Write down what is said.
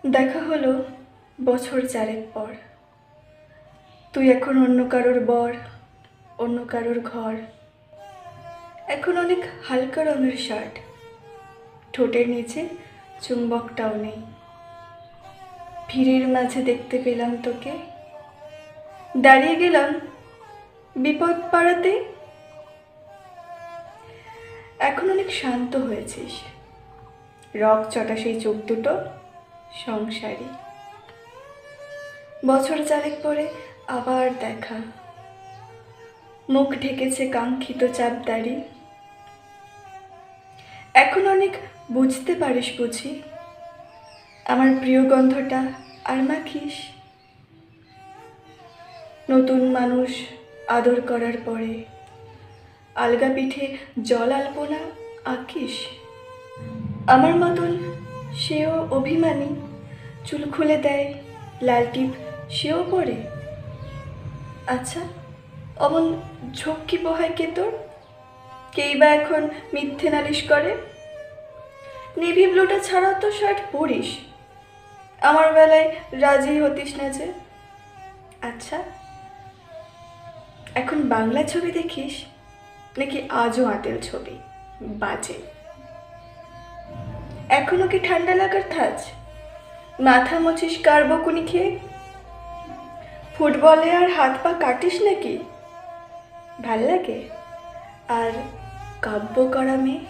দেখা হলো বছর চারেক পর। তুই এখন অন্য কারোর বর, অন্য কারোর ঘর। এখন অনেক হালকা রঙের শার্ট, ঠোঁটের নিচে চুম্বকটাও নেই। ভিড়ের মাঝে দেখতে পেলাম তোকে, দাঁড়িয়ে গেলাম বিপদ পাড়াতে। এখন অনেক শান্ত হয়েছিস, রক চটা সেই চোখ দুটো সংসারী। বছর চারেক পরে আবার দেখা, মুখ ঢেকেছে কাঙ্ক্ষিত চাপদাড়ি। এখন অনেক বুঝতে পারিস বুঝি, আমার প্রিয় গন্ধটা আর মাখিস। নতুন মানুষ আদর করার পরে আলগা পিঠে জল আলপনা আঁকিস। আমার মতন সেও অভিমানী, চুল খুলে দেয়, লাল টিপ সেও পরে। আচ্ছা, অমন ঝক্কি পোহায় কে তোর? কেই বা এখন মিথ্যে নালিশ করে? নেভি ব্লুটা ছাড়াও তো শার্ট পরিস, আমার বেলায় রাজি হতিস না যে। আচ্ছা, এখন বাংলা ছবি দেখিস নাকি আজও আঁতেল ছবি? বাজে। এখনো কি ঠান্ডা লাগার থাজ? মাথা মুছিস কার বকুনি খেয়ে? ফুটবলে আর হাত পা কাটিস নাকি? ভাল লাগে? আর কাব্য করা মেয়ে?